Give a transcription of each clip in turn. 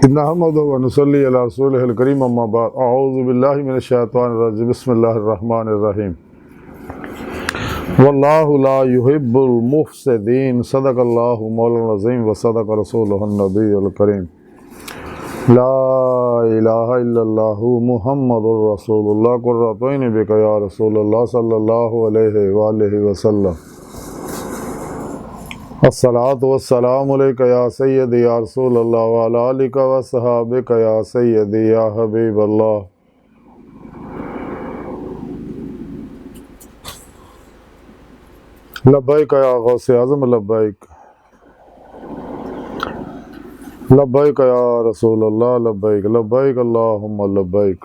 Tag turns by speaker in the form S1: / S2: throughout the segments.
S1: नहमदुहु व नुसल्ली अला रसूलिहिल करीम अम्मा बाद अऊज़ु बिल्लाहि मिनश शैतानिर रजीम बिस्मिल्लाहिर रहमानिर रहीम वल्लाहु ला युहिब्बुल मुफ़्सिदीन सदक़ल्लाहु मौलाना अज़ीम व सदक़ रसूलुहुन नबियुल करीम ला इलाहा इल्लल्लाहु मुहम्मदुर रसूलुल्लाह कुर्रतु ऐनी बिका या रसूलल्लाह सल्लल्लाहु अलैहि व आलिहि वसल्लम अस्सलातु वस्सलामु अलैका या सय्यदी या रसूलल्लाह व अला आलिका व सहाबिका या सय्यदी या हबीबल्लाह। लब्बैक या गौसे आज़म लब्बैक, लब्बैक या रसूलल्लाह लब्बैक, लब्बैक अल्लाहुम्मा लब्बैक।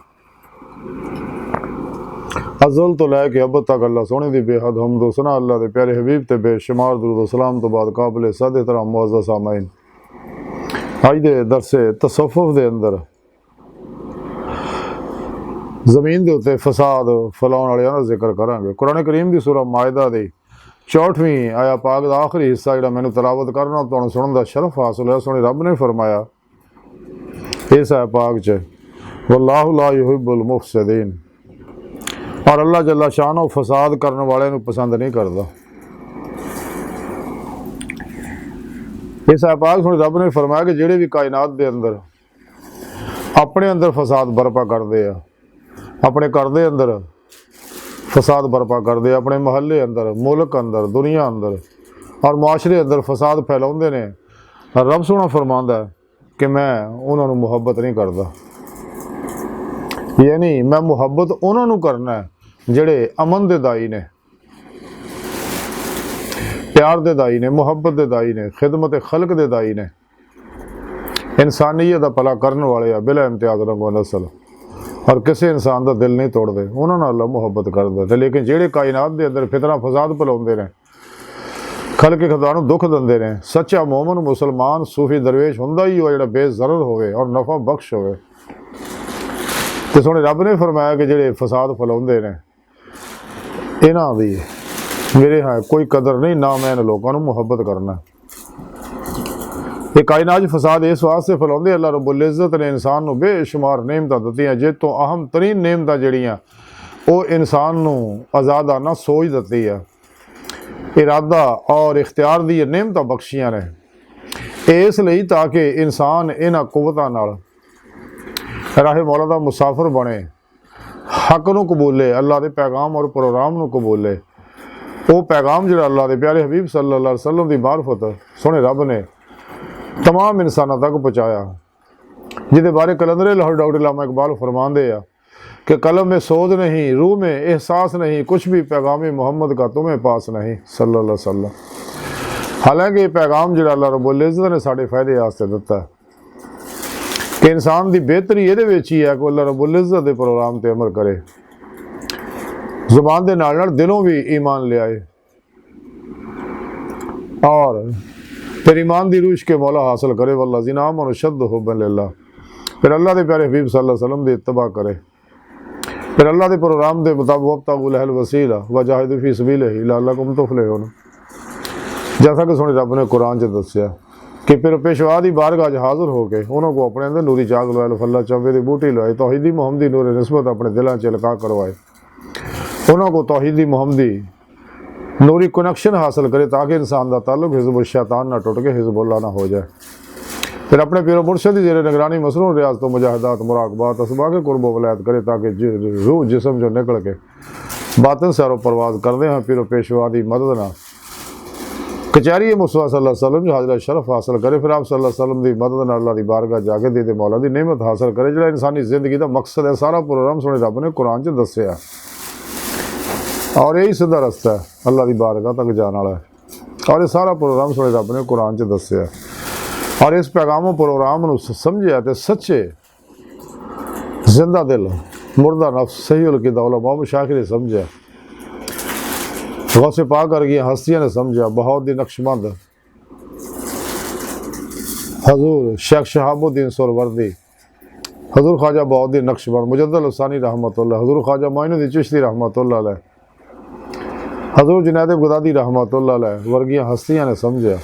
S1: अज़ल तो लैके अब तक अल्लाह सोने दी बेहद हमद सना अल्लाह दे प्यारे हबीब ते बेशुमार दुरूद सलाम तो बाद काबिल सद एहतराम मुअज़्ज़ज़ सामाईन, अज दे दरसे तसव्वुफ़ दे अंदर ज़मीन दे उत्ते फसाद फैलाउण वालियां दा जिक्र करांगे। कुरान करीम दी सूरह माइदा दी 64वीं आया पाक दा आखिरी हिस्सा जिहड़ा मैनूं तलावत करना तुहानूं सुणन दा शरफ हासिल होया। सोहणे रब ने फरमाया इस आया पाक च वल्लाहु ला युहिब्बुल मुफ़्सिदीन, और अल्लाह जल्ला शानो फसाद करने वाले नूं पसंद नहीं करता। इस आया पाक सुणे रब ने फरमाया कि जिहड़े भी कायनात दे अंदर अपने अंदर फसाद बरपा करते हैं, अपने घर दे अंदर फसाद बरपा करते, अपने महल्ले अंदर, मुल्क अंदर, दुनिया अंदर और मुआशरे अंदर फसाद फैलाउंदे ने, रब सोहना फरमांदा है कि मैं उन्होंने मुहब्बत नहीं करता। यानी मैं मुहब्बत उन्होंने करना है जिहड़े अमन दे दाई ने, प्यार दे दाई ने, मुहब्बत दे दाई ने, खिदमत खल्क दे दाई ने, इंसानियत दा भला करने वाले बिला इम्तियाज रंगो नस्ल और किसी इंसान का दिल नहीं तोड़ते, उन्होंने अल्लाह मुहब्बत करता। लेकिन जिहड़े कायनात दे अंदर फितना फसाद फैलाउंदे ने, खल्क खुदा नूं दुख दिंदे ने, सच्चा मोमन मुसलमान सूफी दरवेश हुंदा ही जिहड़ा बेज़रर होवे और नफा बख्श होवे। तो सोहणे रब ने फरमाया कि जिहड़े फसाद फैलाउंदे ने इन्हां दी मेरे हाँ कोई कदर नहीं, ना मैं इन लोगों नूं मुहब्बत करना। ये कायनात फसाद इस वास्ते फैलाउंदे अल्लाह रब्बुल इज़्ज़त ने इंसान नूं बेशुमार नेमतां दित्तियां, जिह तों अहम तरीन नेमतां जिहड़ियां वो इंसान नूं आज़ादाना सोच दित्ती है, इरादा और इख्तियार दी नेमतां बख्शियां ने, इसलिए ताकि इंसान इन्हां कुवतां नाल राहे मौला दा मुसाफिर बने, हक नूं कबूले, अल्लाह दे पैगाम और प्रोग्राम नूं कबूले। वो पैगाम जिहड़ा अल्लाह दे प्यारे हबीब सल्लल्लाहु अलैहि वसल्लम दी मार्फत सोहणे रब ने तमाम इंसानों तक पहुँचाया, जिहदे बारे कलंदरे लाहौर डॉक्टर अल्लामा इकबाल फरमांदे आ कि कलम में सोच नहीं, रूह में एहसास नहीं, कुछ भी पैगाम मोहम्मद का तुम्हें पास नहीं सल्लल्लाहु अलैहि वसल्लम। हालांकि पैगाम जिहड़ा अल्लाह रब्बुल इज़्ज़त ने साडे फायदे वास्ते दिता है कि इंसान की बेहतरी ये ही है कि अल्लाह रब्बुल इज़्ज़त के प्रोग्राम पर अमल करे, जुबान के नाल दिलों भी ईमान ले आए और फिर ईमान की रूश के मौला हासिल करे। वल्लज़ीना आमनू अशद्दु हुब्बन लिल्लाह, फिर अल्लाह के प्यारे हबीब सल्लल्लाहु अलैहि वसल्लम की इत्तबा करे, फिर अल्लाह के प्रोग्राम के मुताबिक वब्तगू लहल वसीला वजाहिदू फी सबीलिही लअल्लकुम तुफलिहून। जैसा कि सोहणे रब ने कुरान च दस्सिया कि फिर पेशवा की बारगाह हाजिर होकर उन्होंने को अपने अंदर नूरी चाग लवाए, फल्ला चंबे की बूटी लवाई, तौहीदी मुहम्मदी नूर निस्बत अपने दिलों च लका करवाए, उन्होंने को तौहीदी मुहम्मदी नूरी कनेक्शन हासिल करे ताकि इंसान का ताल्लुक हिज़्ब शैतान ना टुट के हिज़्बुल्लाह ना हो जाए। फिर अपने पीरो मुर्शद की जेरे निगरानी मसरून रियाज तो मुजाहिदात मुराकबात असबाग कुर्ब वलायत करे ताकि रूह जिसम जो निकल के बातिन सैरो परवाज करते हैं पीरो पेशवा की मदद ना कचहरी मुस्तफा सल्लल्लाहु अलैहि वसल्लम जो हाजिर शरफ हासिल करे, फिर आप सल्लल्लाहु अलैहि वसल्लम की मदद नाल अल्लाह की बारगाह जाके दे मौला की नेमत हासिल करे, जो इंसानी जिंदगी का मकसद है। सारा प्रोग्राम सोहणे रब ने कुरान च दस्सिया और यही सीधा रस्ता है अल्लाह की बारगाह तक जाने वाला है, और ये सारा प्रोग्राम सोहणे रब ने कुरान च दस्सिया और इस पैगाम प्रोग्राम नूं समझिया ते सच्चे जिंदा दिल मुर्दा नफ्स सही उल दौला मोहम्मद शाकिर ने समझा, गौसे पाक कर गई हस्तियाँ ने समझा, बहुत दी नक्शबंद हजूर शेख शहाबुद्दीन सुहरवर्दी, हजूर ख्वाजा बहुद्दीन नक्शबंद, मुजद्दल हुसैनी रहमतुल्लाह, हजूर ख्वाजा मोइनुद्दीन चिश्ती रहमतुल्लाह अलैह, हजूर जुनैद बगदादी रहमतुल्लाह अलैह वर्गियां हस्तियाँ ने समझा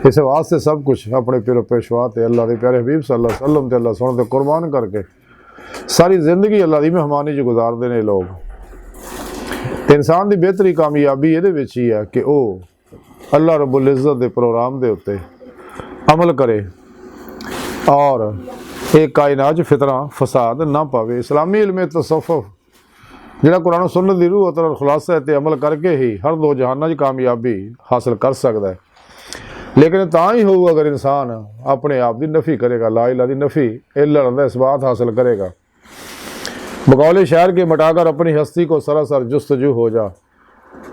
S1: इस वास्ते सब कुछ अपने पिरो पेशवा ते अल्लाह के प्यारे हबीब सल्लल्लाहु अलैहि वसल्लम ते अल्लाह सोने ते कुर्बान करके सारी जिंदगी अल्लाह की मेहमानी च गुजारते हैं लोग। तो इंसान की बेहतरी कामयाबी ये ही है कि वह अल्लाह रब्बुल इज़्ज़त के प्रोग्राम के उत्ते अमल करे और एक कायनात फितना फसाद ना पावे। इस्लामी इल्म तसव्वुफ जिहड़ा कुरान सुन्नत दी रूह अतर खुलासा है, अमल करके ही हर दो जहाना कामयाबी हासिल कर सकता है। लेकिन तां ही होगा अगर इंसान अपने आप की नफ़ी करेगा, ला इलाहा की नफ़ी इल्ला इस बात हासिल करेगा। बकौले शायर के मिटाकर अपनी हस्ती को सरासर जुस्तजू हो जा,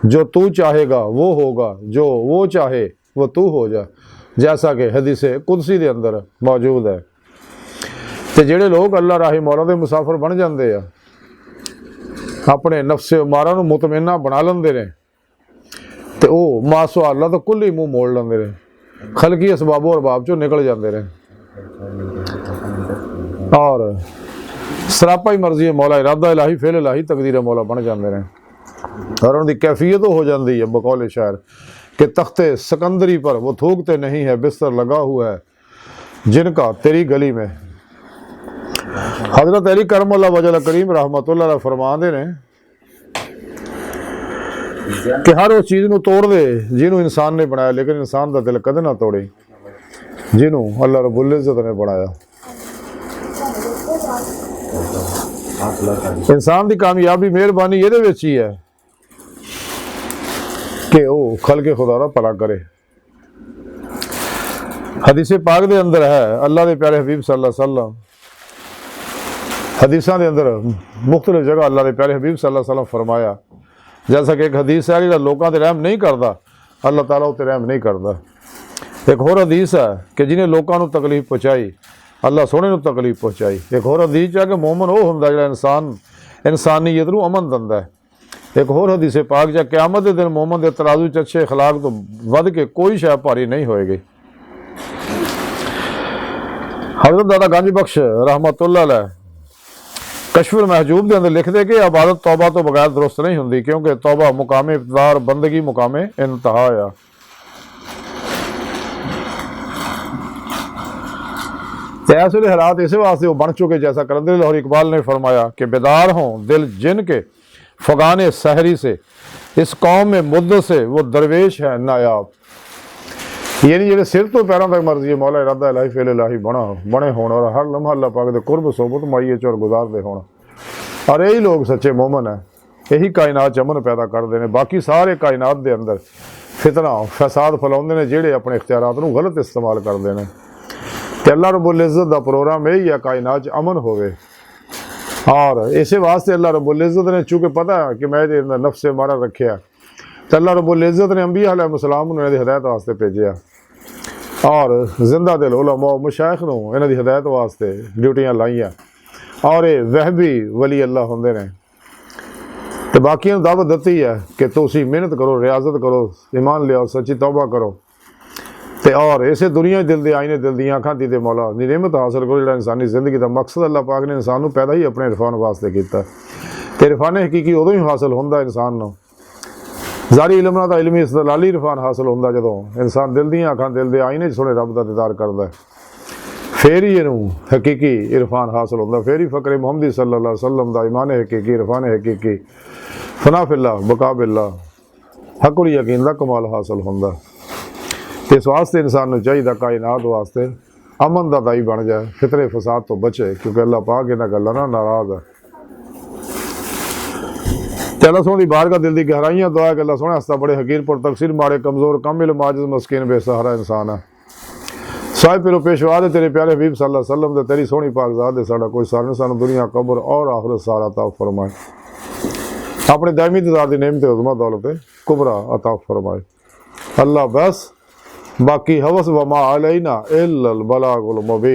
S1: जो तू चाहेगा वो होगा, जो वो चाहे वो तू हो जा, जैसा कि हदीस कुदसी के अंदर मौजूद है। तो जिहड़े लोग अल्लाह राही मौला के मुसाफिर बन जाते हैं, अपने नफ्से मारा नूं मुतमइन्ना बना लेंदे ने, तो वह मासो अल्लाह तो कुल ही मूँह मोड़ लेंदे ने, खलकी असबाबो अरबाब चों निकल जाते हैं और सरापा ही मर्जी मौला, इरादा इलाही फेल इलाही तकदीर मौला बन जाते हैं। और उनकी कैफियत हो जाती है बकौल शायर कि तख्ते सिकंदरी पर वो थूकते नहीं है, बिस्तर लगा हुआ है जिनका तेरी गली में। हजरत अली करमुल्लाह वजल करीम रहमतुल्लाह अलैह फरमाते ने कि हर उस चीज़ को तोड़ दे जिन्हों इंसान ने बनाया, लेकिन इंसान का दिल कदे ना तोड़े जिन्हों अल्लाह रब्बुल इज़्ज़त ने बनाया। इंसान की कामयाबी मेहरबानी ये ही है कि वह खल के खुदा का भला करे। हदीस पाक के अंदर है, अल्लाह के प्यारे हबीब सल्लल्लाहु अलैहि वसल्लम हदीसा के अंदर मुख्तलिफ जगह अल्लाह के प्यारे हबीब सल्लल्लाहु अलैहि वसल्लम फरमाया, जैसा कि एक हदीस है जो लोगों से रहम नहीं करता अल्लाह ताला उत्ते रहम नहीं करता। एक होर हदीस है कि जिन्हें लोगों को तकलीफ पहुँचाई अल्लाह सोने को तकलीफ पहुँचाई। एक होर हदीस है कि मोमन वो होंदा जिहड़ा इंसान इंसानीयत नूं अमन दिंदा है। एक होर हदीस पाक जा क़यामत के दिन मोमन के तराजू च अच्छे अखलाक तो वध के कोई शै भारी नहीं होएगी। हज़रत दादा गंज बख्श रहमतुल्लाह अलैह कशफुल महजूब के अंदर लिखते कि इबादत तौबा तो बगैर दुरुस्त नहीं होंदी, क्योंकि तौबा मुकामे इब्तिदार बंदगी मुकामे इंतहा आ। तो ऐसे हालात इस वास्ते वो बन चुके, जैसा कलंदर लाहौरी इकबाल ने फरमाया कि बेदार हों दिल जिन के फगाने सहरी से, इस कौम में मुद्दत से वो दरवेश है नायाब। यानी जो सिर तो पैरों तक मर्जी है मौला इरादा इलाही फेल इलाही बने होना और हर लम्हा अल्लाह पाक दे कुर्ब सोबत माइए चोर गुजारते होना। और यही लोग सच्चे मोमन है, यही कायनात अमन पैदा करते हैं। बाकी सारे कायनात के अंदर फितना फसाद फैलाते हैं जेड़े अपने इख्तियारात को गलत इस्तेमाल करते हैं। तो अल्लाह रब्बुल इज़्ज़त का प्रोग्राम यही है कायनात अमन होवे। और इस वास्ते अल्लाह रब्बुल इज़्ज़त ने चूँकि पता है कि मैं नफ्से मारा रखे, तो अल्लाह रब्बुल इज़्ज़त ने अंबिया अलैहिस्सलाम नूं इन्हां दी हिदायत वास्ते भेजिया और जिंदा दिल उलमा मशाइख नूं इन्हां दी हिदायत वास्ते ड्यूटियां लाइया। और ये वहबी वली अल्लाह होंदे ने, तो बाकियों दावत दी है कि तुसीं मेहनत करो, रियाजत करो, ईमान लियाओ, सच्ची तौबा करो, तो और इसे दुनिया दिल दे आईने दिल दी अखां दी ते मौला नियमत हासिल करो। जिहड़ा इंसानी जिंदगी का मकसद अल्लाह पाक ने इंसान नूं पैदा ही अपने इरफान वास्ते कीता। ते इरफान हकीकी उदों ही हासिल होंदा इंसान नूं, ज़ारी इल्म नाल इल्मी इस्तलाली इरफान हासिल होंदा जदों इंसान दिल दी अखां दिल दे आईने सोने रब दा दीदार करदा, फिर ही इनू हकीकी इरफान हासिल होंदा। फिर ही फ़क्र मुहम्मदी सल्लल्लाहु अलैहि वसल्लम दा ईमान हकीकी इरफान हकीकी फना फिल्लाह बका बिल्लाह हक़ुल यकीन दा कमाल हासिल होंदा। इस वास्ते इंसान नूं चाहिए कायनात वास्ते अमन दा दाई बन जाए, फितरे फसाद तो बचे, क्योंकि अल्लाह पाक इन्हां गल्लां नाल नाराज़ है। अल्लाह सोहनी बारगाह दिल की गहराइयां दुआ है कि अल्लाह सोहने हस्ता बड़े हकीर पर तकसीर माड़े कमज़ोर कामिल माजिज़ मस्कीन बेसहारा इंसान है। साहिब पिरो पेशवा दे तेरे प्यारे हबीब सल्लल्लाहु अलैहि वसल्लम दे तेरी सोहनी पाक ज़ात दे साडा कोई सारे सानू दुनिया कब्र और आखिरत सारा अता फरमाए। अपने दायमी दीदार दी नेमत उज़्मा दौलत कुबरा अता फरमाए। अल्लाह बस बाकी हवस वमा अलैना इल्लल बलागुल मुबीन।